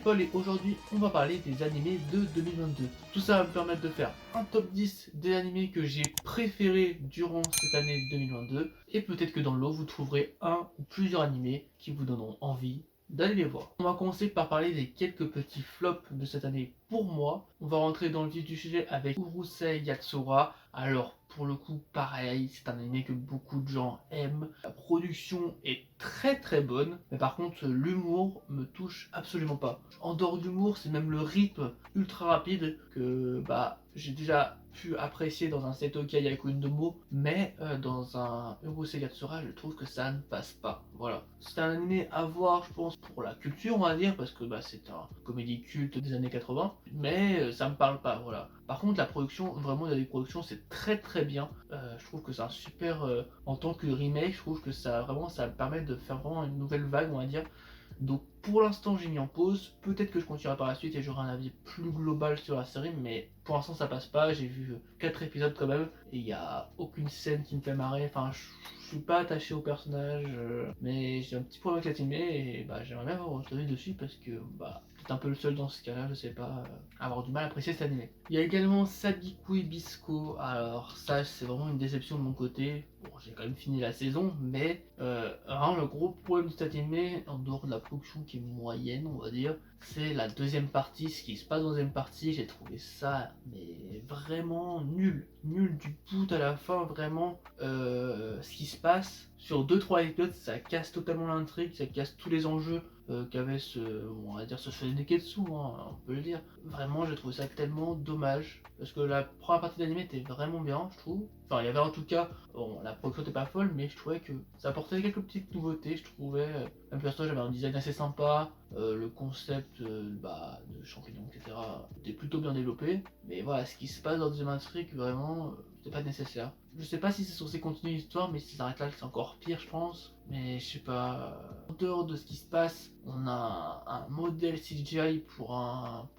Paul et aujourd'hui on va parler des animés de 2022. Tout ça va me permettre de faire un top 10 des animés que j'ai préférés durant cette année 2022 et peut-être que dans le lot vous trouverez un ou plusieurs animés qui vous donneront envie d'aller les voir. On va commencer par parler des quelques petits flops de cette année pour moi. On va rentrer dans le vif du sujet avec Urusei Yatsura. Alors pour le coup pareil, c'est un anime que beaucoup de gens aiment. La production est très bonne, mais par contre l'humour me touche absolument pas. En dehors de l'humour, c'est même le rythme ultra rapide que j'ai déjà pu apprécier dans un Seitokai Yaku Indomo, mais dans un Urusei Yatsura, je trouve que ça ne passe pas. Voilà. C'est un anime à voir, je pense, pour la culture, on va dire, parce que c'est un comédie culte des années 80, mais ça me parle pas, voilà. Par contre, la production, vraiment, il y a des productions, c'est très bien. Je trouve que c'est un super, en tant que remake, je trouve que ça permet de faire vraiment une nouvelle vague, on va dire. Donc pour l'instant j'ai mis en pause, peut-être que je continuerai par la suite et j'aurai un avis plus global sur la série, mais pour l'instant ça passe pas, j'ai vu 4 épisodes quand même, et il n'y a aucune scène qui me fait marrer, enfin je suis pas attaché au personnage, mais j'ai un petit problème avec l'anime et j'aimerais bien avoir votre avis dessus parce que peut-être un peu le seul dans ce cas-là, je sais pas, avoir du mal à apprécier cet anime. Il y a également Sagiku Hibisco, alors ça c'est vraiment une déception de mon côté. Bon, j'ai quand même fini la saison, mais vraiment le gros problème de cet anime, en dehors de la production qui est moyenne, on va dire, c'est la deuxième partie. Ce qui se passe dans la deuxième partie, j'ai trouvé ça mais vraiment nul du bout à la fin, vraiment. Ce qui se passe sur deux trois épisodes, ça casse totalement l'intrigue, ça casse tous les enjeux qu'avait on va dire ce Neketsu, hein, on peut le dire. Vraiment, j'ai trouvé ça tellement dommage parce que la première partie de l'anime était vraiment bien, je trouve. Enfin, il y avait en tout cas, bon, la production était pas folle, mais je trouvais que ça apportait quelques petites nouveautés. Je trouvais, même personnage avait un design assez sympa, le concept de champignons, etc. était plutôt bien développé. Mais voilà, ce qui se passe dans le deuxième intrigue, vraiment, c'était pas nécessaire. Je sais pas si c'est censé continuer l'histoire, mais si ça s'arrête là, c'est encore pire, je pense. Mais je sais pas. En dehors de ce qui se passe, on a un modèle CGI pour un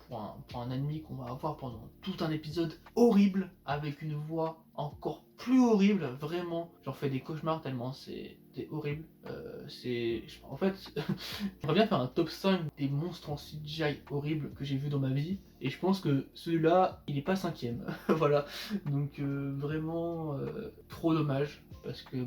ennemi qu'on va avoir pendant tout un épisode horrible, avec une voix encore plus horrible, vraiment. J'en fais des cauchemars tellement c'est horrible. En fait, j'aimerais bien faire un top 5 des monstres en CGI horribles que j'ai vu dans ma vie. Et je pense que celui-là, il est pas cinquième. Voilà. Donc vraiment trop dommage. Parce que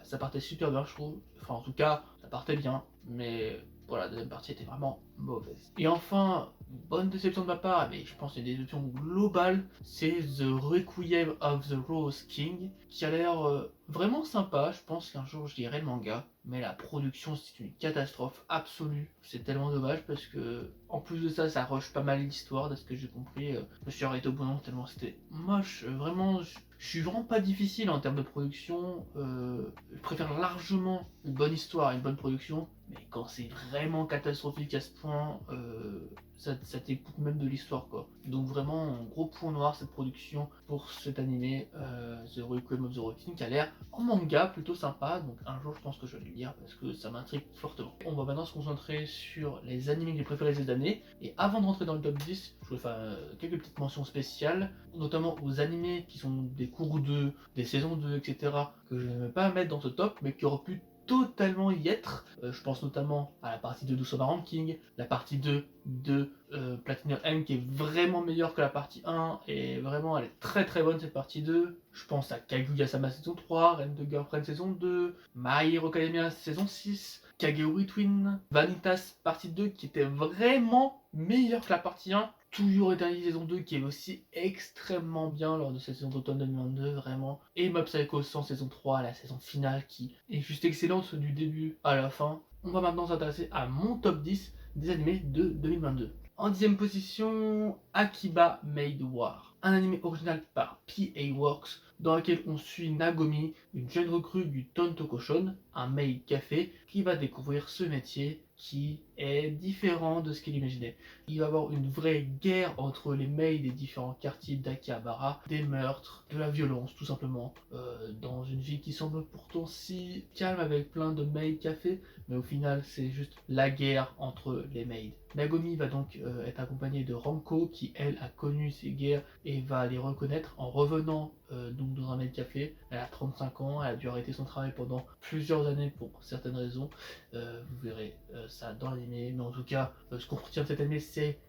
ça partait super bien, je trouve. Enfin, en tout cas, ça partait bien. Mais voilà, la deuxième partie était vraiment mauvaise. Et enfin, bonne déception de ma part, mais je pense que c'est une déception globale, c'est The Requiem of the Rose King, qui a l'air vraiment sympa. Je pense qu'un jour je lirai le manga, mais la production c'est une catastrophe absolue. C'est tellement dommage parce que, en plus de ça, ça rush pas mal l'histoire, de ce que j'ai compris. Je me suis arrêté au bon moment tellement c'était moche. Vraiment, je suis vraiment pas difficile en termes de production. Je préfère largement une bonne histoire à une bonne production. Mais quand c'est vraiment catastrophique à ce point, ça t'écoute même de l'histoire, quoi. Donc vraiment, un gros point noir cette production pour cet animé, The Requiem of the Road King, qui a l'air en manga plutôt sympa. Donc un jour, je pense que je vais le lire parce que ça m'intrigue fortement. On va maintenant se concentrer sur les animés que j'ai préférés cette année. Et avant de rentrer dans le top 10, je voulais faire quelques petites mentions spéciales, notamment aux animés qui sont des cours 2, des saisons 2, etc., que je n'aimais pas mettre dans ce top, mais qui auraient pu totalement y être. Je pense notamment à la partie 2 d'Usoba Ranking, la partie 2 de Platinum M qui est vraiment meilleure que la partie 1 et vraiment elle est très bonne cette partie 2. Je pense à Kaguya-sama saison 3, Reine de Girlfriend saison 2, My Hero Academia saison 6, Kageyori Twin, Vanitas partie 2 qui était vraiment meilleure que la partie 1. To Your Eternity saison 2 qui est aussi extrêmement bien lors de cette saison d'automne 2022, vraiment. Et Mob Psycho 100 saison 3, la saison finale qui est juste excellente du début à la fin. On va maintenant s'intéresser à mon top 10 des animés de 2022. En 10ème position, Akiba Maid War, un animé original par PA Works dans lequel on suit Nagomi, une jeune recrue du Tontokoshon, un maid café, qui va découvrir ce métier qui est différent de ce qu'il imaginait. Il va y avoir une vraie guerre entre les maids des différents quartiers d'Akihabara, des meurtres, de la violence tout simplement, dans une ville qui semble pourtant si calme avec plein de maids café, mais au final c'est juste la guerre entre les maids. Nagomi va donc être accompagnée de Ranko qui elle a connu ces guerres et va les reconnaître en revenant donc dans un maid café. Elle a 35 ans, elle a dû arrêter son travail pendant plusieurs années pour certaines raisons. Vous verrez ça dans l'anime. animé, mais en tout cas, ce qu'on retient de cet animé, c'est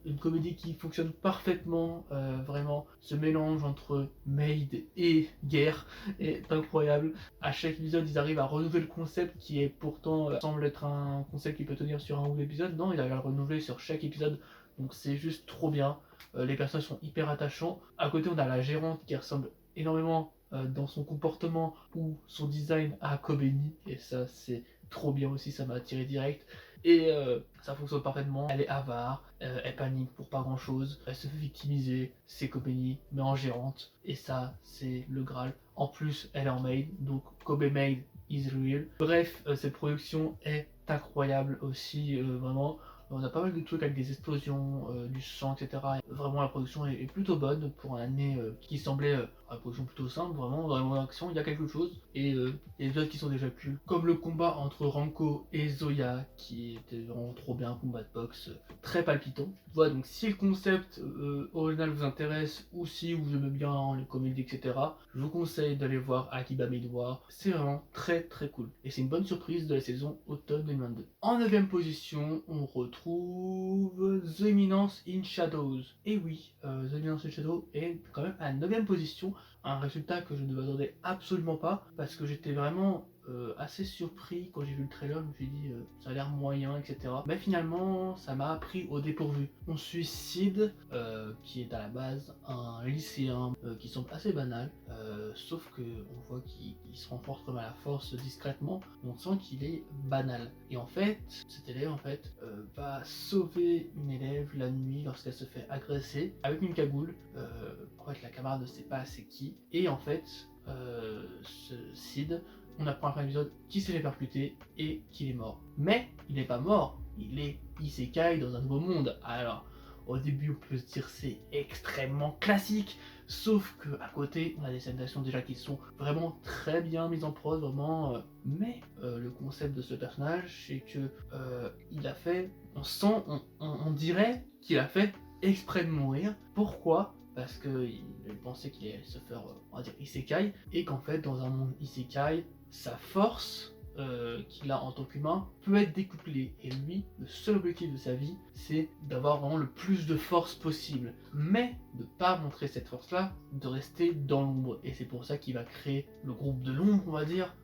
une comédie qui fonctionne parfaitement, vraiment, ce mélange entre Maid et guerre est incroyable. À chaque épisode, ils arrivent à renouveler le concept qui est pourtant semble être un concept qui peut tenir sur un ou deux épisodes. Non, ils arrivent à le renouveler sur chaque épisode, donc c'est juste trop bien. Les personnages sont hyper attachants. À côté, on a la gérante qui ressemble énormément dans son comportement ou son design à Kobeni, et ça c'est trop bien aussi, ça m'a attiré direct. Et ça fonctionne parfaitement. Elle est avare, elle panique pour pas grand chose, elle se fait victimiser, c'est Kobeni, mais en gérante, et ça c'est le Graal. En plus, elle est en maid, donc Kobe Maid is real. Bref, cette production est incroyable aussi, vraiment. On a pas mal de trucs avec des explosions, du sang, etc. Vraiment, la production est plutôt bonne pour un année qui semblait une production plutôt simple. Vraiment, dans les actions, il y a quelque chose. Et les autres qui sont déjà cool, comme le combat entre Ranko et Zoya, qui était vraiment trop bien, combat de boxe, très palpitant. Voilà, donc si le concept original vous intéresse, ou si vous aimez bien les comédies, etc., je vous conseille d'aller voir Akiba Midwar. C'est vraiment très très cool. Et c'est une bonne surprise de la saison automne 2022. En 9ème position, on retrouve The Eminence in Shadows. Et oui, The Eminence in Shadows est quand même à la 9ème position, un résultat que je ne m'attendais absolument pas, parce que j'étais vraiment assez surpris quand j'ai vu le trailer. Je me suis dit ça a l'air moyen, etc. Mais finalement ça m'a pris au dépourvu. On suit Sid, qui est à la base un lycéen qui semble assez banal, sauf que on voit qu'il se renforce comme à la force discrètement. On sent qu'il est banal, et en fait cet élève va sauver une élève la nuit lorsqu'elle se fait agresser avec une cagoule. En fait la camarade ne sait pas c'est qui, et en fait ce Sid, on apprend après l'épisode qu'il s'est fait percuter et qu'il est mort. Mais il n'est pas mort, il est isekai dans un nouveau monde. Alors, au début, on peut se dire c'est extrêmement classique, sauf que à côté, on a des scènes d'action déjà qui sont vraiment très bien mises en prod, vraiment. Mais le concept de ce personnage, c'est que il a fait, on sent, on dirait qu'il a fait exprès de mourir. Pourquoi ? Parce qu'il pensait qu'il allait se faire, on va dire, isekai, et qu'en fait, dans un monde isekai, sa force qu'il a en tant qu'humain peut être décuplée. Et lui, le seul objectif de sa vie, c'est d'avoir vraiment le plus de force possible. Mais de pas montrer cette force-là, de rester dans l'ombre. Et c'est pour ça qu'il va créer le groupe de l'ombre, on va dire,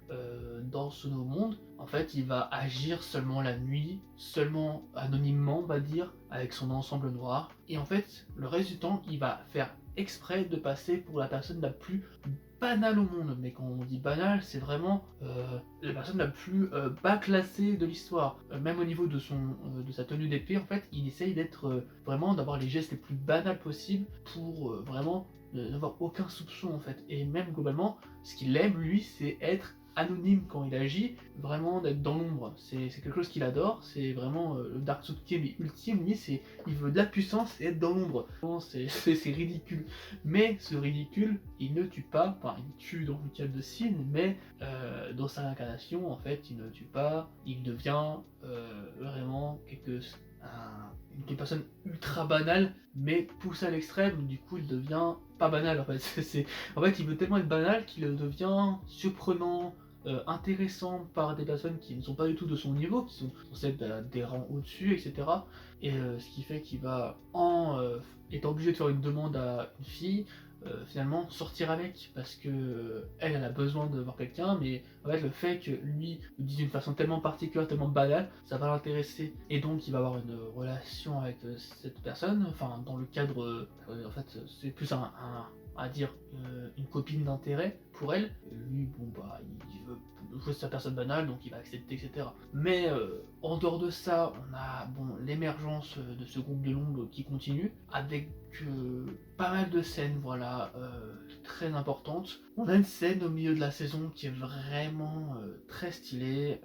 dans ce nouveau monde. En fait, il va agir seulement la nuit, seulement anonymement, on va dire, avec son ensemble noir. Et en fait, le reste du temps, il va faire exprès de passer pour la personne la plus banale au monde. Mais quand on dit banale, c'est vraiment la personne la plus bas classée de l'histoire. Même au niveau de sa tenue d'épée, en fait, il essaye d'être vraiment, d'avoir les gestes les plus banals possibles pour vraiment n'avoir aucun soupçon, en fait. Et même globalement, ce qu'il aime, lui, c'est être anonyme quand il agit, vraiment d'être dans l'ombre. C'est quelque chose qu'il adore, c'est vraiment le Dark Souls mais ultime, lui, il veut de la puissance et être dans l'ombre. C'est ridicule. Mais ce ridicule, il ne tue pas, enfin il tue dans le cas de Sin, mais dans sa réincarnation, en fait, il ne tue pas, il devient vraiment une personne ultra banale, mais poussée à l'extrême. Du coup il devient pas banal, en fait. En fait, il veut tellement être banal qu'il devient surprenant, intéressant par des personnes qui ne sont pas du tout de son niveau, qui sont censées être des rangs au-dessus, etc. Et ce qui fait qu'il va, étant obligé de faire une demande à une fille, finalement sortir avec, parce que elle a besoin de voir quelqu'un, mais en fait le fait que lui le dise d'une façon tellement particulière, tellement banale, ça va l'intéresser, et donc il va avoir une relation avec cette personne, enfin dans le cadre, en fait c'est plus à dire une copine d'intérêt pour elle. Lui, bon bah, il veut jouer sa personne banale, donc il va accepter, etc. Mais en dehors de ça, on a bon l'émergence de ce groupe de l'ombre qui continue, avec pas mal de scènes, voilà, très importantes. On a une scène au milieu de la saison qui est vraiment très stylée,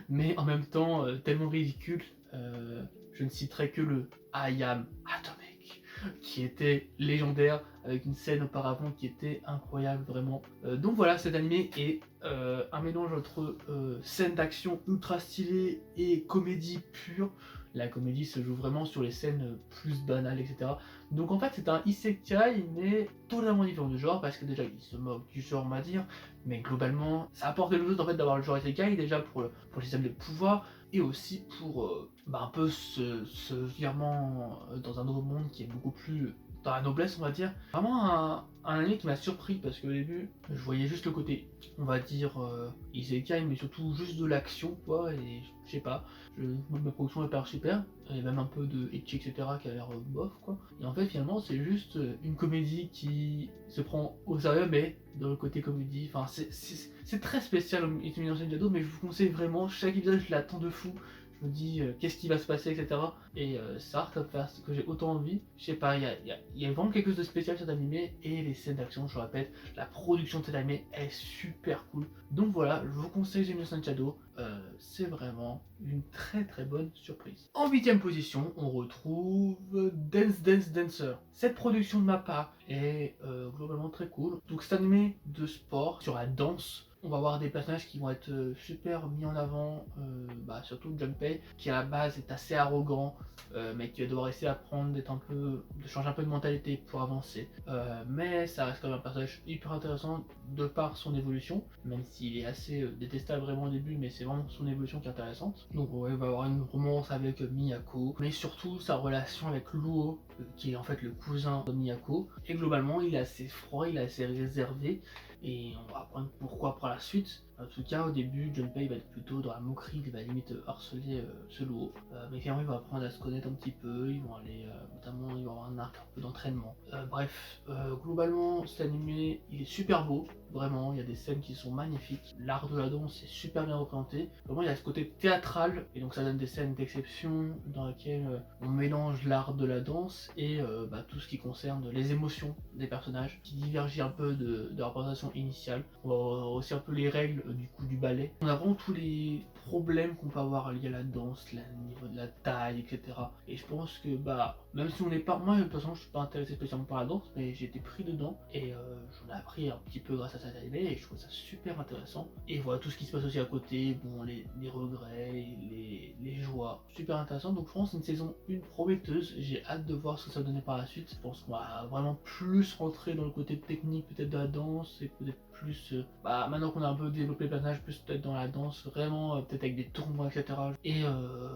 mais en même temps tellement ridicule. Je ne citerai que le I am Atomic, qui était légendaire, avec une scène auparavant qui était incroyable vraiment. Donc voilà, cet animé est un mélange entre scène d'action ultra stylée et comédie pure. La comédie se joue vraiment sur les scènes plus banales, etc. Donc en fait c'est un isekai mais totalement différent du genre parce que déjà il se moque du genre on va dire, mais globalement ça apporte quelque chose en fait d'avoir le genre isekai déjà pour le système de pouvoir et aussi pour un peu ce virement dans un nouveau monde qui est beaucoup plus dans la noblesse on va dire. Vraiment un anime qui m'a surpris parce qu'au début je voyais juste le côté on va dire isekai mais surtout juste de l'action quoi et je sais pas, ma production est pas super, il y a même un peu de ecchi etc qui a l'air bof quoi. Et en fait finalement c'est juste une comédie qui se prend au sérieux mais dans le côté comédie, enfin c'est très spécial Itumi no Senjado mais je vous conseille vraiment, chaque épisode je l'attends de fou. Je me dis qu'est-ce qui va se passer, etc. Et c'est rare que j'ai autant envie. Je sais pas, il y a vraiment quelque chose de spécial sur cet animé et les scènes d'action, je le répète, la production de cet animé est super cool. Donc voilà, je vous conseille Itumi no Senjado, c'est vraiment une très très bonne surprise. En 8ème position, on retrouve Dance Dance Dancer. Cette production de ma part est globalement très cool. Donc cet animé de sport sur la danse. On va avoir des personnages qui vont être super mis en avant, surtout Junpei, qui à la base est assez arrogant, mais qui va devoir essayer d'apprendre, de changer un peu de mentalité pour avancer. Mais ça reste quand même un personnage hyper intéressant de par son évolution, même s'il est assez détestable vraiment au début, mais c'est vraiment son évolution qui est intéressante. Donc ouais, il va avoir une romance avec Miyako, mais surtout sa relation avec Luo, qui est en fait le cousin de Miyako. Et globalement, il est assez froid, il est assez réservé. Et on va apprendre pourquoi par la suite. En tout cas, au début, Junpei va être plutôt dans la moquerie, il va limite harceler ce Luo. Mais finalement, ils vont apprendre à se connaître un petit peu, ils vont aller, notamment, ils vont avoir un arc un peu d'entraînement. Globalement, cet animé, il est super beau, vraiment, il y a des scènes qui sont magnifiques. L'art de la danse est super bien représenté. Vraiment, il y a ce côté théâtral, et donc ça donne des scènes d'exception dans lesquelles on mélange l'art de la danse et tout ce qui concerne les émotions des personnages, qui divergit un peu de la représentation initiale. On va voir aussi un peu les règles du coup du ballet. On a vraiment tous les problèmes qu'on peut avoir liés à la danse, le niveau de la taille, etc. Et je pense que même si on n'est pas, moi de toute façon je suis pas intéressé spécialement par la danse, mais j'ai été pris dedans et j'en ai appris un petit peu grâce à cette année et je trouve ça super intéressant. Et voilà tout ce qui se passe aussi à côté, bon les regrets, les joies, super intéressant. Donc je pense que c'est une saison 1 prometteuse, j'ai hâte de voir ce que ça va donner par la suite. Je pense qu'on va vraiment plus rentrer dans le côté technique peut-être de la danse et peut-être plus maintenant qu'on a un peu développé le personnage, plus peut-être dans la danse, vraiment peut-être avec des tournois etc. Et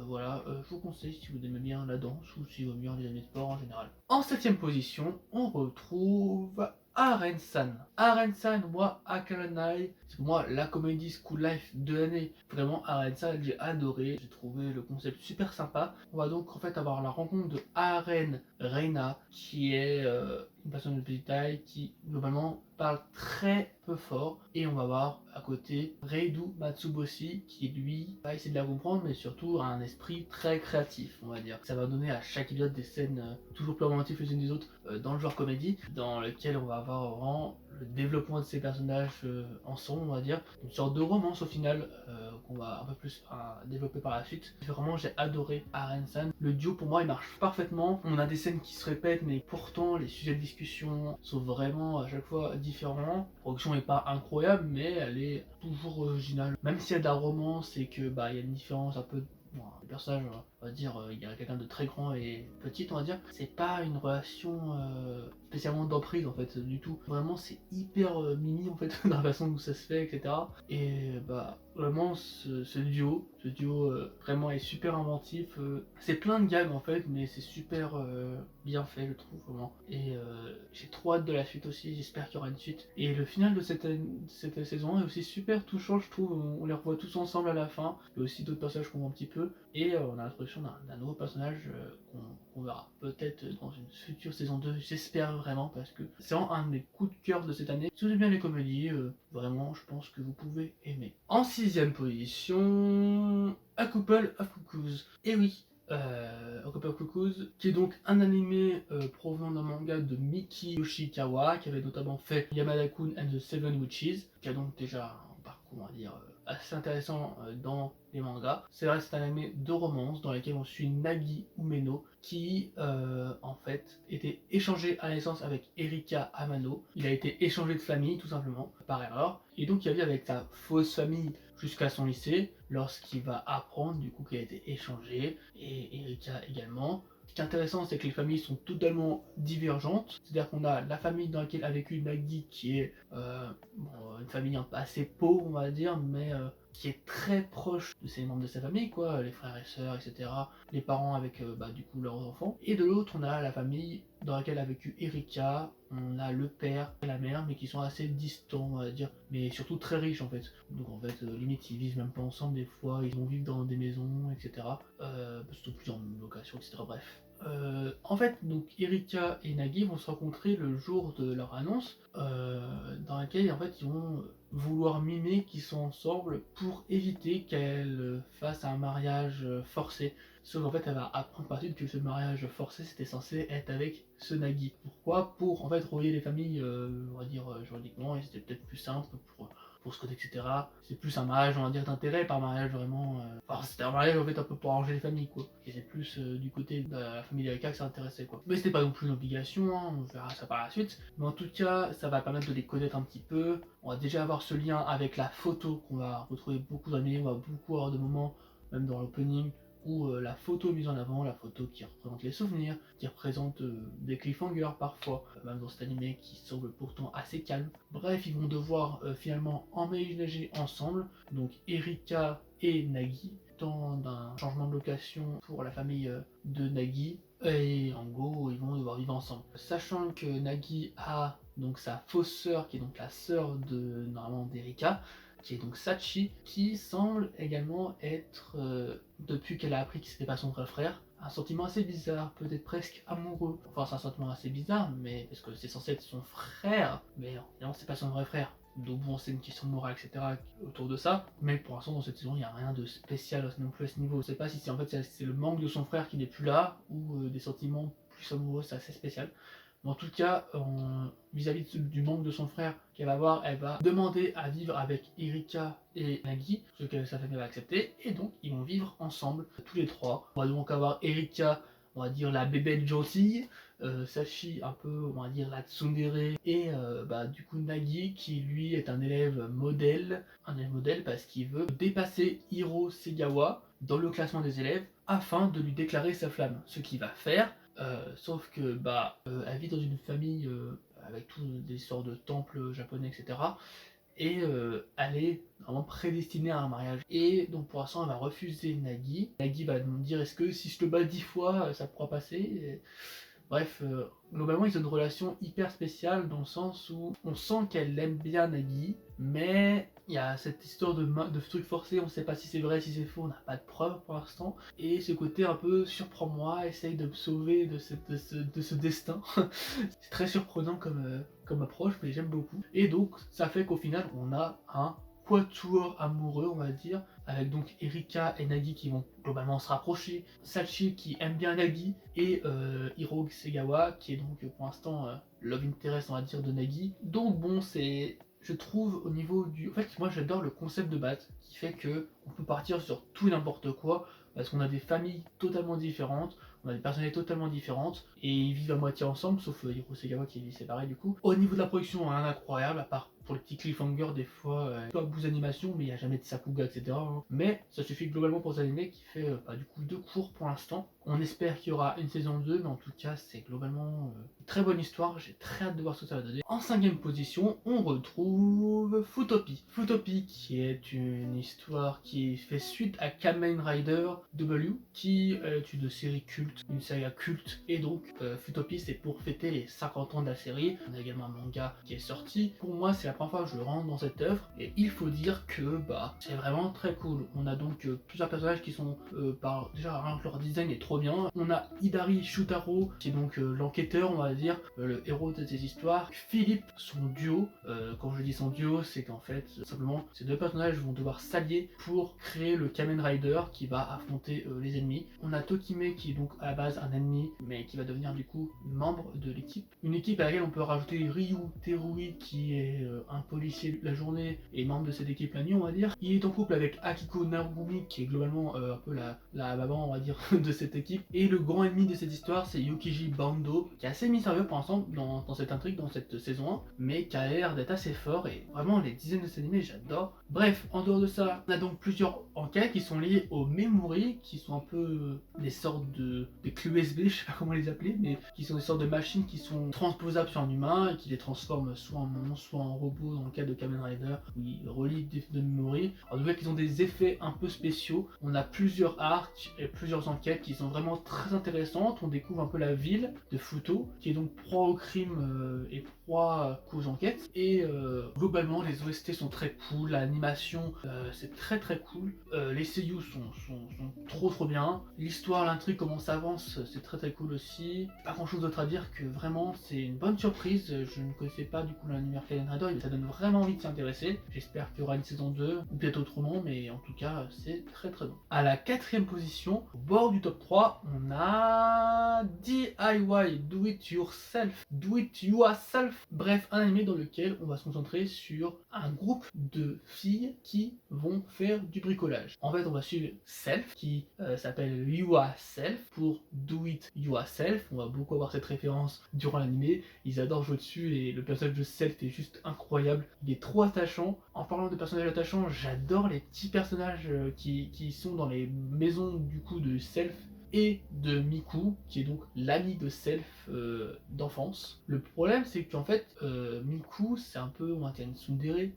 voilà, je vous conseille si vous aimez bien la danse ou si vous aimez bien les animés de sport en général. En 7ème position, on retrouve Aren-san. Aren-san wa Akaranai. C'est pour moi la comédie School Life de l'année. Vraiment, Aren-san, j'ai adoré. J'ai trouvé le concept super sympa. On va donc en fait avoir la rencontre de Aren Reina, qui est une personne de petite taille qui globalement parle très peu fort. Et on va voir à côté Reidu Matsuboshi qui lui va essayer de la comprendre, mais surtout a un esprit très créatif, on va dire. Ça va donner à chaque épisode des scènes toujours plus romantiques les unes des autres dans le genre comédie, dans lequel on va avoir vraiment le développement de ces personnages ensemble, on va dire. Une sorte de romance au final qu'on va un peu plus développer par la suite. Vraiment, j'ai adoré Aren-san. Le duo pour moi il marche parfaitement. On a des scènes qui se répètent, mais pourtant les sujets de discussion sont vraiment à chaque fois différents. La production n'est pas incroyable, mais elle est toujours originale. Même s'il y a de la romance et que il y a une différence un peu. Bon, les personnages, on va dire, il y a quelqu'un de très grand et petite, on va dire. C'est pas une relation spécialement d'emprise en fait, du tout. Vraiment, c'est hyper mimi en fait, dans la façon dont ça se fait, etc. Et vraiment, ce duo vraiment est super inventif. C'est plein de gags en fait, mais c'est super bien fait, je trouve, vraiment. Et j'ai trop hâte de la suite aussi, j'espère qu'il y aura une suite. Et le final de cette saison est aussi super touchant, je trouve. On les revoit tous ensemble à la fin. Il y a aussi d'autres passages qu'on voit un petit peu. Et on a l'introduction d'un nouveau personnage qu'on verra peut-être dans une future saison 2, j'espère vraiment, parce que c'est vraiment un de mes coups de cœur de cette année. Si vous aimez bien les comédies, vraiment, je pense que vous pouvez aimer. En 6ème position, A Couple of Cuckoos. Et oui, A Couple of Cuckoos, qui est donc un animé provenant d'un manga de Miki Yoshikawa, qui avait notamment fait Yamada-kun and the Seven Witches, qui a donc déjà un parcours, on va dire, assez intéressant dans les mangas. C'est vrai que c'est un anime de romance dans lequel on suit Nagi Umeno qui en fait était échangé à la naissance avec Erika Amano. Il a été échangé de famille tout simplement par erreur et donc il a vu avec sa fausse famille jusqu'à son lycée lorsqu'il va apprendre du coup qu'il a été échangé et Erika également. Ce qui est intéressant, c'est que les familles sont totalement divergentes. C'est-à-dire qu'on a la famille dans laquelle a vécu Nagi, qui est une famille un peu assez pauvre, on va dire, mais qui est très proche de ses membres de sa famille, quoi, les frères et sœurs, etc. Les parents avec du coup leurs enfants. Et de l'autre, on a la famille dans laquelle a vécu Erika, on a le père et la mère, mais qui sont assez distants, on va dire, mais surtout très riches en fait. Donc en fait, limite, ils vivent même pas ensemble des fois, ils vont vivre dans des maisons, etc. Surtout plus en location, etc. Bref. En fait, donc Erika et Nagi vont se rencontrer le jour de leur annonce, dans laquelle en fait ils vont vouloir mimer qu'ils sont ensemble pour éviter qu'elle fasse un mariage forcé. Sauf qu'en fait, elle va apprendre par la suite que ce mariage forcé c'était censé être avec ce Nagi. Pourquoi? Pour en fait relier les familles, on va dire juridiquement, et c'était peut-être plus simple pour ce côté, etc. C'est plus un mariage, on va dire, d'intérêt, pas un mariage vraiment. Enfin, c'était un mariage en fait un peu pour arranger les familles, quoi. Et c'est plus du côté de la famille d'Erika que ça intéressait, quoi. Mais c'était pas non plus une obligation, hein, on verra ça par la suite. Mais en tout cas, ça va permettre de les connaître un petit peu. On va déjà avoir ce lien avec la photo qu'on va retrouver beaucoup dans l'anime, on va beaucoup avoir de moments, même dans l'opening, où la photo mise en avant, la photo qui représente les souvenirs, qui représente des cliffhangers parfois, même dans cet animé qui semble pourtant assez calme. Bref, ils vont devoir finalement emménager ensemble, donc Erika et Nagi, dans un changement de location pour la famille de Nagi, et en gros, ils vont devoir vivre ensemble. Sachant que Nagi a donc sa fausse sœur, qui est donc la sœur de normalement d'Erika, qui est donc Sachi, qui semble également être, depuis qu'elle a appris que c'était pas son vrai frère, un sentiment assez bizarre, peut-être presque amoureux. Enfin, c'est un sentiment assez bizarre, mais parce que c'est censé être son frère, mais non, c'est pas son vrai frère. Donc bon, c'est une question de morale, etc. autour de ça. Mais pour l'instant, dans cette saison, il n'y a rien de spécial non plus à ce niveau. Je sais pas si c'est en fait c'est le manque de son frère qui n'est plus là, ou des sentiments plus amoureux, c'est assez spécial. Mais en tout cas, vis-à-vis du manque de son frère qu'elle va avoir, elle va demander à vivre avec Erika et Nagi, ce que sa famille va accepter, et donc ils vont vivre ensemble, tous les trois. On va donc avoir Erika, on va dire la bébête gentille, Sachi un peu, on va dire la tsundere, et du coup Nagi qui lui est un élève modèle parce qu'il veut dépasser Hiro Segawa dans le classement des élèves afin de lui déclarer sa flamme, ce qu'il va faire. Sauf que elle vit dans une famille avec toutes des sortes de temples japonais, etc. Et elle est vraiment prédestinée à un mariage. Et donc pour l'instant, elle va refuser Nagi. Nagi va me dire est-ce que si je te bats 10 fois, ça pourra passer? Bref, globalement, ils ont une relation hyper spéciale dans le sens où on sent qu'elle aime bien Nagi, mais il y a cette histoire de truc forcé, on sait pas si c'est vrai, si c'est faux, on n'a pas de preuves pour l'instant. Et ce côté un peu surprends-moi, essaye de me sauver de ce destin. C'est très surprenant comme approche, mais j'aime beaucoup. Et donc, ça fait qu'au final, on a un quatuor amoureux, on va dire, avec donc Erika et Nagi qui vont globalement se rapprocher, Sachi qui aime bien Nagi, et Hiro Segawa qui est donc pour l'instant love interest, on va dire, de Nagi. Donc bon, c'est, je trouve, au niveau du... En fait, moi j'adore le concept de base qui fait que on peut partir sur tout et n'importe quoi, parce qu'on a des familles totalement différentes, on a des personnalités totalement différentes, et ils vivent à moitié ensemble, sauf Hiro Segawa qui vit séparé du coup. Au niveau de la production, rien d'incroyable, à part pour les petits cliffhangers, des fois, pas bout d'animation, mais il n'y a jamais de Sakuga, etc. Hein. Mais ça suffit globalement pour cet animé qui fait du coup 2 cours pour l'instant. On espère qu'il y aura une saison 2, mais en tout cas, c'est globalement une très bonne histoire. J'ai très hâte de voir ce que ça va donner. En 5ème position, on retrouve Futopie. Futopie, qui est une histoire qui fait suite à Kamen Rider W, qui est une série culte, une saga culte. Et donc, Futopie, c'est pour fêter les 50 ans de la série. On a également un manga qui est sorti. Pour moi, c'est la première fois que je rentre dans cette œuvre, et il faut dire que c'est vraiment très cool. On a donc plusieurs personnages qui sont, déjà rien que leur design est trop bien. On a Hidari Shutaro, qui est donc l'enquêteur, on va dire, le héros de ces histoires. Philippe, son duo. Quand je dis son duo, c'est qu'en fait, simplement, ces deux personnages vont devoir s'allier pour créer le Kamen Rider qui va affronter les ennemis. On a Tokime, qui est donc à la base un ennemi, mais qui va devenir du coup membre de l'équipe. Une équipe à laquelle on peut rajouter Ryu Terui, qui est un policier la journée et membre de cette équipe la nuit, on va dire. Il est en couple avec Akiko Narumi, qui est globalement un peu la maman, on va dire, de cette équipe. Et le grand ennemi de cette histoire, c'est Yukiji Bando, qui est assez mystérieux pour l'instant dans cette intrigue, dans cette saison 1, mais qui a l'air d'être assez fort. Et vraiment, les dizaines de ces animés, j'adore. Bref, en dehors de ça, on a donc plusieurs enquêtes qui sont liées aux memory, qui sont un peu des sortes de clés USB, je sais pas comment les appeler, mais qui sont des sortes de machines qui sont transposables sur un humain et qui les transforment soit en monstre, soit en robot dans le cas de Kamen Rider, où ils relient des de memory. En tout cas, ils ont des effets un peu spéciaux. On a plusieurs arcs et plusieurs enquêtes qui sont vraiment très intéressantes. On découvre un peu la ville de Futo, qui est donc proie au crime et proie aux enquêtes. Et globalement, les OST sont très cool, l'animation c'est très très cool. Les seiyuu sont trop bien. L'histoire, l'intrigue, comment ça avance, c'est très très cool aussi. Pas grand chose d'autre à dire que vraiment c'est une bonne surprise. Je ne connaissais pas du coup l'univers Kamen Rider, mais ça donne vraiment envie de s'y intéresser. J'espère qu'il y aura une saison 2 ou peut-être autrement, mais en tout cas c'est très très bon. À la 4ème position, au bord du top 3, on a DIY, Do It Yourself. Do It Yourself. Bref, un anime dans lequel on va se concentrer sur un groupe de filles qui vont faire du bricolage. En fait, on va suivre Self, qui s'appelle Yourself pour Do It Yourself. On va beaucoup avoir cette référence durant l'anime. Ils adorent jouer dessus et le personnage de Self est juste incroyable. Il est trop attachant. En parlant de personnages attachants, j'adore les petits personnages qui sont dans les maisons du coup de Self et de Miku, qui est donc l'ami de Self d'enfance. Le problème, c'est qu'en fait, Miku, c'est un peu, on va dire, une tsundere.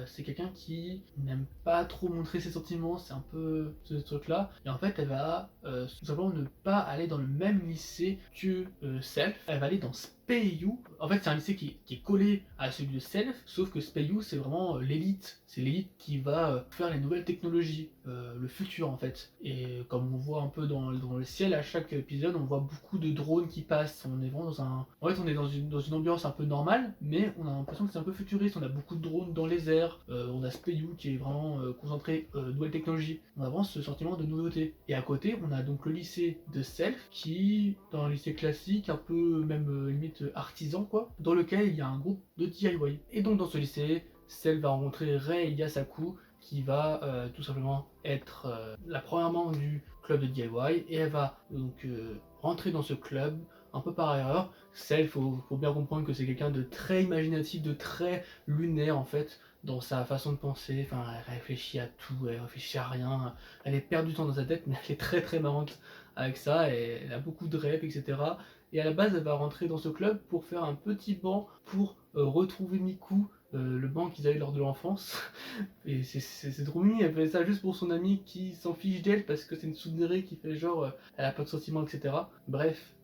C'est quelqu'un qui n'aime pas trop montrer ses sentiments, c'est un peu ce truc-là. Et en fait, elle va tout simplement ne pas aller dans le même lycée que Self. Elle va aller dans Speiyu. En fait, c'est un lycée qui est collé à celui de Self, sauf que Speiyu, c'est vraiment l'élite. C'est l'élite qui va faire les nouvelles technologies, le futur en fait. Et comme on voit un peu dans le ciel, à chaque épisode, on voit beaucoup de drones qui passent. On est vraiment dans un... En fait, on est dans une ambiance un peu normale, mais on a l'impression que c'est un peu futuriste. On a beaucoup de drones dans les airs. On a Speiyu qui est vraiment concentré nouvelles technologies. On a vraiment ce sentiment de nouveauté. Et à côté, on a donc le lycée de Self, qui, dans un lycée classique, un peu même limite artisan quoi, dans lequel il y a un groupe de DIY. Et donc dans ce lycée, Self va rencontrer Rei Yasaku, qui va tout simplement être la première membre du club de DIY, et elle va donc rentrer dans ce club un peu par erreur. Self, faut bien comprendre que c'est quelqu'un de très imaginatif, de très lunaire en fait, dans sa façon de penser. Enfin, elle réfléchit à tout, elle réfléchit à rien, elle est perdue du temps dans sa tête, mais elle est très très marrante avec ça, et elle a beaucoup de rêves, etc. Et à la base, elle va rentrer dans ce club pour faire un petit banc pour retrouver Miku, le banc qu'ils avaient lors de l'enfance. Et c'est trop mignon, elle fait ça juste pour son ami qui s'en fiche d'elle parce que c'est une tsundere qui fait genre elle a pas de sentiments, etc. Bref,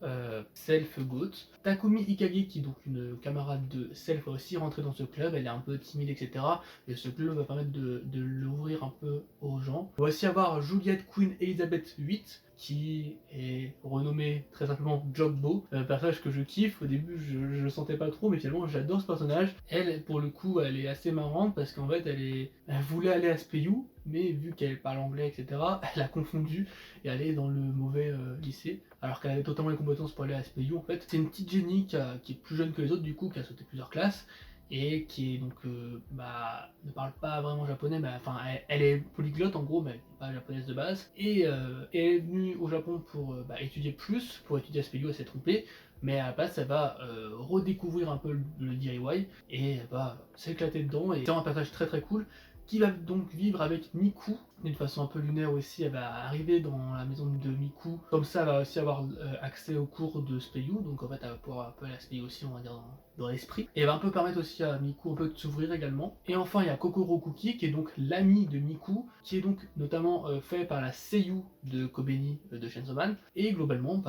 Self goat. Takumi Ikage, qui est donc une camarade de Self, va aussi rentrer dans ce club. Elle est un peu timide, etc. Et ce club va permettre de l'ouvrir un peu aux gens. On va aussi avoir Juliette Queen Elizabeth VIII, qui est renommé très simplement Jobbo, un personnage que je kiffe. Au début, je le sentais pas trop, mais finalement, j'adore ce personnage. Elle, pour le coup, elle est assez marrante parce qu'en fait, elle voulait aller à Speiyu, mais vu qu'elle parle anglais, etc., elle a confondu et elle est dans le mauvais lycée, alors qu'elle avait totalement les compétences pour aller à Speiyu. En fait, c'est une petite génie qui est plus jeune que les autres, du coup, qui a sauté plusieurs classes et qui est donc ne parle pas vraiment japonais, mais enfin elle est polyglotte en gros, mais elle n'est pas japonaise de base, et elle est venue au Japon pour étudier plus, pour étudier à Speiyu. Elle s'est trompée, mais à la base elle va redécouvrir un peu le DIY et elle va s'éclater dedans, et c'est un personnage très très cool qui va donc vivre avec Miku d'une façon un peu lunaire aussi. Elle va arriver dans la maison de Miku, comme ça elle va aussi avoir accès aux cours de Speiyu, donc en fait elle va pouvoir un peu aller à Speiyu aussi, on va dire dans l'esprit, et elle va un peu permettre aussi à Miku un peu de s'ouvrir également. Et enfin il y a Kokoro Kuki, qui est donc l'ami de Miku, qui est donc notamment fait par la seiyuu de Kobeni de Chainsaw Man, et globalement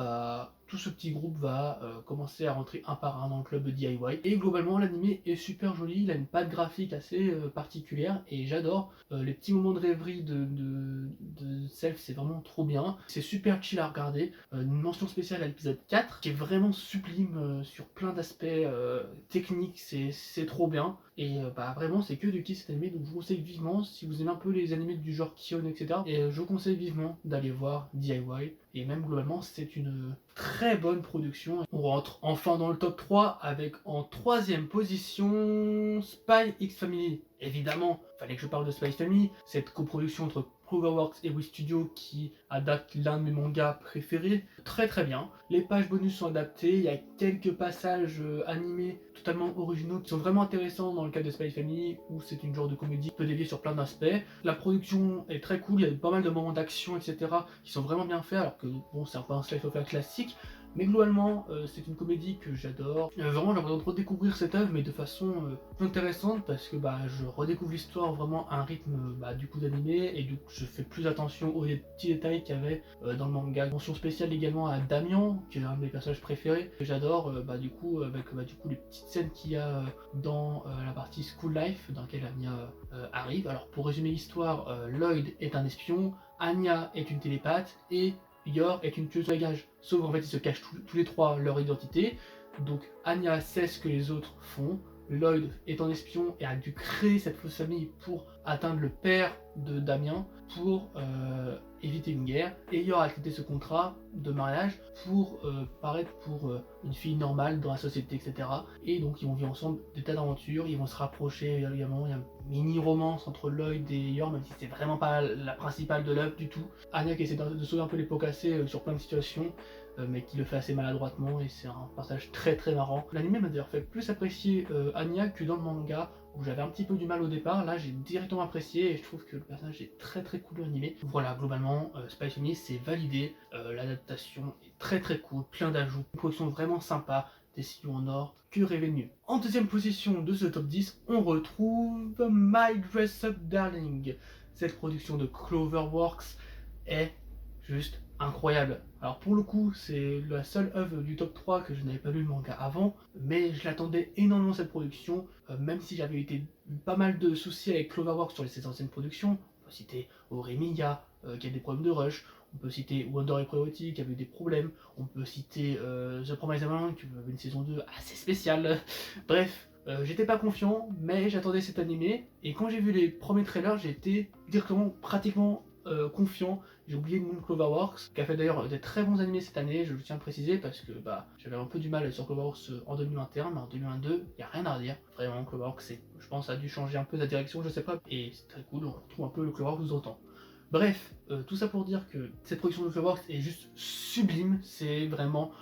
tout ce petit groupe va commencer à rentrer un par un dans le club de DIY. Et globalement, l'anime est super joli, il a une patte graphique assez particulière, et j'adore les petits moments de rêverie de de Self, c'est vraiment trop bien. C'est super chill à regarder. Une mention spéciale à l'épisode 4 qui est vraiment sublime sur plein d'aspects techniques, c'est trop bien. Et bah vraiment c'est que du kiff cet animé, donc je vous conseille vivement, si vous aimez un peu les animés du genre Kion, etc. Et je vous conseille vivement d'aller voir DIY. Et même globalement c'est une très bonne production. On rentre enfin dans le top 3 avec en troisième position Spy X Family. Évidemment, fallait que je parle de Spy X Family, cette coproduction entre Cloverworks et Wii Studio qui adapte l'un de mes mangas préférés. Très très bien. Les pages bonus sont adaptées, il y a quelques passages animés totalement originaux qui sont vraiment intéressants dans le cas de Spy Family où c'est une genre de comédie qui peut dévier sur plein d'aspects. La production est très cool, il y a pas mal de moments d'action, etc. qui sont vraiment bien faits alors que bon, c'est un peu un slice of life classique. Mais globalement, c'est une comédie que j'adore. Vraiment, j'ai envie de redécouvrir cette œuvre, mais de façon intéressante, parce que je redécouvre l'histoire vraiment à un rythme du coup d'animé, et du coup, je fais plus attention aux petits détails qu'il y avait dans le manga. Mention spéciale également à Damien, qui est un de mes personnages préférés, que j'adore, du coup, avec les petites scènes qu'il y a dans la partie School Life, dans laquelle Anya arrive. Alors, pour résumer l'histoire, Lloyd est un espion, Anya est une télépathe, et Yor est une tueuse à gages. Sauf qu'en fait, ils se cachent tous les trois leur identité. Donc Anya sait ce que les autres font. Lloyd est un espion et a dû créer cette fausse famille pour atteindre le père de Damien pour éviter une guerre. Et Yor a accepté ce contrat de mariage pour paraître pour une fille normale dans la société, etc. Et donc ils vont vivre ensemble des tas d'aventures, ils vont se rapprocher également. Il y a une mini-romance entre Lloyd et Yor, même si c'est vraiment pas la principale de l'œuvre du tout. Anya qui essaie de sauver un peu les pots cassés sur plein de situations, mais qui le fait assez maladroitement, et c'est un passage très très marrant. L'anime m'a d'ailleurs fait plus apprécier Anya que dans le manga, où j'avais un petit peu du mal au départ. Là j'ai directement apprécié et je trouve que le personnage est très très cool animé. Voilà, globalement Spy Family c'est validé, l'adaptation est très très cool, plein d'ajouts, une production vraiment sympa, des sillons en or, que rêver de mieux. En deuxième position de ce top 10, on retrouve My Dress Up Darling. Cette production de Cloverworks est juste incroyable. Alors pour le coup, c'est la seule œuvre du top 3 que je n'avais pas lu le manga avant, mais je l'attendais énormément cette production, même si j'avais été pas mal de soucis avec Cloverworks sur ses anciennes productions. On peut citer Oremiya, qui a des problèmes de rush, on peut citer Wonder et Priority, qui avait eu des problèmes, on peut citer The Promised Neverland, qui avait une saison 2 assez spéciale. Bref, j'étais pas confiant, mais j'attendais cet animé, et quand j'ai vu les premiers trailers, j'ai été directement, pratiquement confiant. J'ai oublié le nom de Cloverworks, qui a fait d'ailleurs des très bons animés cette année, je tiens à le préciser, parce que j'avais un peu du mal sur Cloverworks en 2021, mais en 2022, il n'y a rien à redire. Vraiment, Cloverworks, je pense, a dû changer un peu sa direction, je sais pas, et c'est très cool, on retrouve un peu le Cloverworks d'antan. Bref, tout ça pour dire que cette production de Cloverworks est juste sublime, c'est vraiment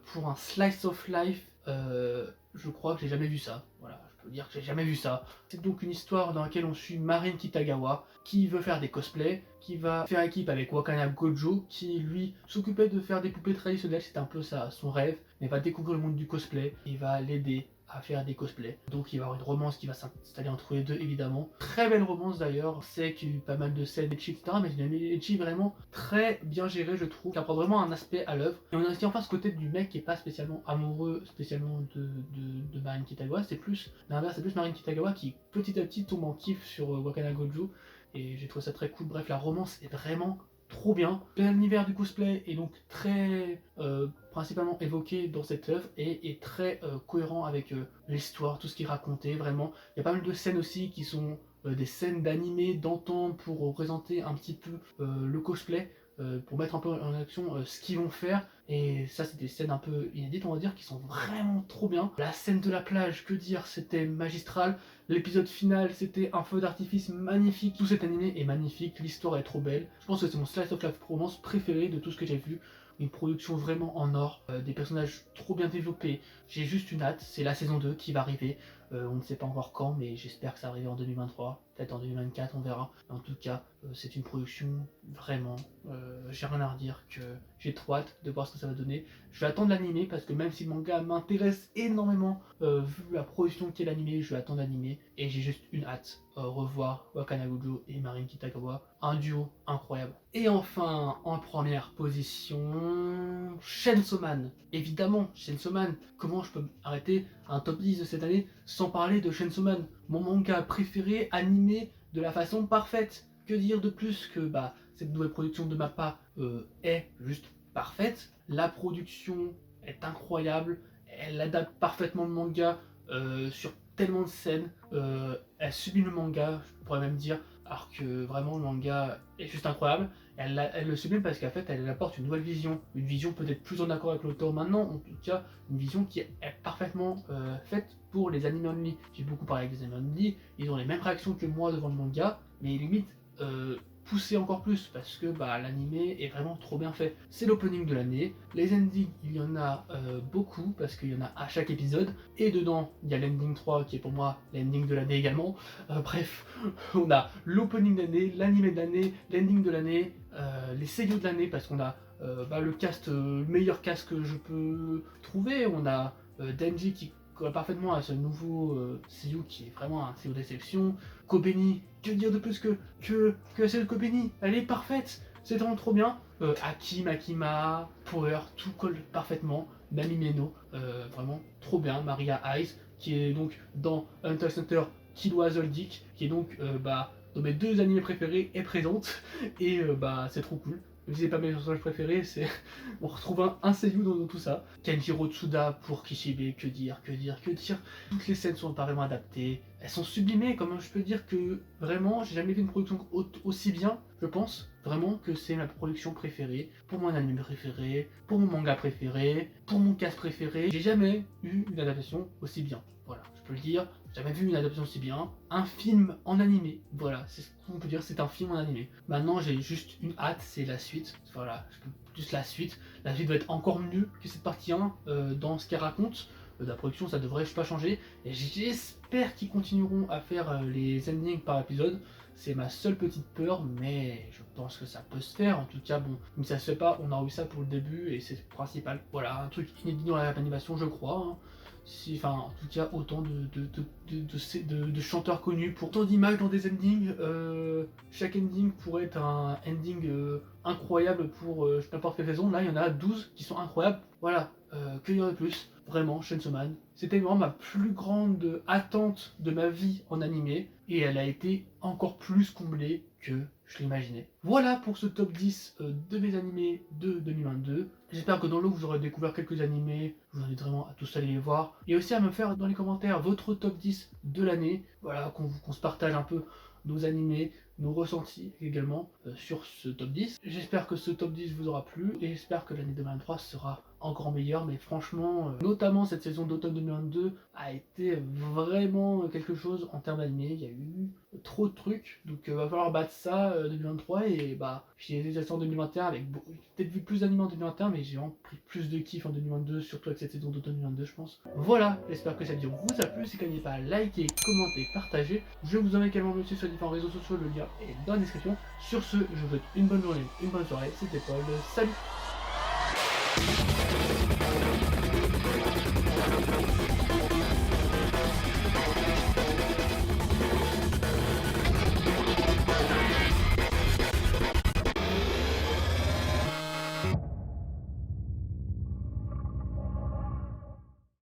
pour un slice of life, je crois que j'ai jamais vu ça, voilà. Je peux dire que j'ai jamais vu ça. C'est donc une histoire dans laquelle on suit Marin Kitagawa qui veut faire des cosplays, qui va faire équipe avec Wakana Gojo qui lui s'occupait de faire des poupées traditionnelles, c'était un peu son rêve, mais va découvrir le monde du cosplay, il va l'aider à faire des cosplays. Donc il va y avoir une romance qui va s'installer entre les deux évidemment. Très belle romance d'ailleurs, on sait qu'il y a eu pas mal de scènes ecchi etc. Mais c'est une ecchi vraiment très bien gérée je trouve, qui apporte vraiment un aspect à l'œuvre. Et on a aussi enfin ce côté du mec qui est pas spécialement amoureux spécialement de Marin Kitagawa, c'est plus l'inverse, c'est plus Marin Kitagawa qui petit à petit tombe en kiff sur Wakana Gojo. Et j'ai trouvé ça très cool, bref la romance est vraiment trop bien. L'univers du cosplay est donc très principalement évoqué dans cette œuvre et est très cohérent avec l'histoire, tout ce qui est raconté, vraiment. Il y a pas mal de scènes aussi qui sont des scènes d'animé d'antan pour représenter un petit peu le cosplay, pour mettre un peu en action ce qu'ils vont faire. Et ça c'est des scènes un peu inédites on va dire, qui sont vraiment trop bien. La scène de la plage, que dire, c'était magistral. L'épisode final c'était un feu d'artifice magnifique. Tout cet animé est magnifique, l'histoire est trop belle. Je pense que c'est mon slice of life romance préféré de tout ce que j'ai vu. Une production vraiment en or, des personnages trop bien développés. J'ai juste une hâte, c'est la saison 2 qui va arriver. On ne sait pas encore quand, mais j'espère que ça va arriver en 2023, peut-être en 2024, on verra. En tout cas, c'est une production vraiment, j'ai rien à redire, que j'ai trop hâte de voir ce que ça va donner. Je vais attendre l'animé parce que même si le manga m'intéresse énormément, vu la production qu'est l'animé, je vais attendre l'animé et j'ai juste une hâte. Revoir Wakana Gojo et Marin Kitagawa, un duo incroyable. Et enfin, en première position, Chainsaw Man. Évidemment, Chainsaw Man. Comment je peux arrêter un top 10 de cette année sans parler de Chainsaw Man, mon manga préféré animé de la façon parfaite. Que dire de plus que cette nouvelle production de MAPPA est juste parfaite. La production est incroyable, elle adapte parfaitement le manga sur tellement de scènes, elle sublime le manga, je pourrais même dire, alors que vraiment le manga est juste incroyable. Elle le sublime parce qu'en fait elle apporte une nouvelle vision, une vision peut-être plus en accord avec l'auteur maintenant, en tout cas une vision qui est parfaitement faite pour les animés only. J'ai beaucoup parlé avec des animés only, ils ont les mêmes réactions que moi devant le manga, mais limite pousser encore plus parce que l'animé est vraiment trop bien fait. C'est l'opening de l'année, les endings il y en a beaucoup parce qu'il y en a à chaque épisode, et dedans il y a l'ending 3 qui est pour moi l'ending de l'année également. Bref, on a l'opening de l'année, l'animé de l'année, l'ending de l'année, les seiyuu de l'année parce qu'on a le cast, le meilleur cast que je peux trouver. On a Denji qui colle parfaitement à ce nouveau seiyuu qui est vraiment un seiyuu d'exception. Kobeni, que dire de plus que la série de Kobeni, elle est parfaite, c'est vraiment trop bien. Hakim, Akima, Power, tout colle parfaitement. Nami Meno, vraiment trop bien. Maria Ice, qui est donc dans Hunter x Hunter Killua Zoldyck, qui est donc dans mes 2 animés préférés, est présente. Et c'est trop cool. Même si c'est pas mes personnages préférés, on retrouve un seiyuu dans tout ça. Kenjiro Tsuda pour Kishibe, que dire. Toutes les scènes sont apparemment adaptées, elles sont sublimées, comme je peux dire que vraiment, j'ai jamais vu une production aussi bien, je pense. Vraiment que c'est ma production préférée, pour mon anime préféré, pour mon manga préféré, pour mon cast préféré. J'ai jamais eu une adaptation aussi bien. Voilà, je peux le dire, j'ai jamais vu une adaptation aussi bien. Un film en animé, voilà, c'est ce qu'on peut dire, c'est un film en animé. Maintenant, j'ai juste une hâte, c'est la suite. Voilà, juste la suite. La suite va être encore mieux que cette partie 1 dans ce qu'elle raconte. La production, ça devrait pas changer. Et j'espère qu'ils continueront à faire les endings par épisode. C'est ma seule petite peur, mais je pense que ça peut se faire. En tout cas, bon, même si ça se fait pas, on a eu ça pour le début et c'est le principal. Voilà, un truc inédit dans l'animation, je crois. Hein. En tout cas, autant de chanteurs connus pour tant d'images dans des endings. Chaque ending pourrait être un ending incroyable pour n'importe quelle raison. Là, il y en a 12 qui sont incroyables. Voilà, que dire de plus? Vraiment, Chainsaw Man. C'était vraiment ma plus grande attente de ma vie en animé, et elle a été encore plus comblée que je l'imaginais. Voilà pour ce top 10 de mes animés de 2022. J'espère que dans l'eau vous aurez découvert quelques animés, je vous invite vraiment à tous aller les voir. Et aussi à me faire dans les commentaires votre top 10 de l'année. Voilà, qu'on se partage un peu nos animés, nos ressentis également sur ce top 10. J'espère que ce top 10 vous aura plu et j'espère que l'année 2023 sera encore meilleure, mais franchement, notamment cette saison d'automne 2022 a été vraiment quelque chose en termes d'animé. Il y a eu trop de trucs, donc va falloir battre ça 2023 et j'ai des en 2021 avec peut-être vu plus d'animés en 2021, mais j'ai vraiment pris plus de kiff en 2022, surtout avec cette saison d'automne 2022 je pense. Voilà, j'espère que cette vidéo vous a plu. Si vous n'avez pas liké, commenté, partagé, je vous invite également à me suivre sur les différents réseaux sociaux, le lien est dans la description. Sur ce, je vous souhaite une bonne journée, une bonne soirée, c'était Paul, salut.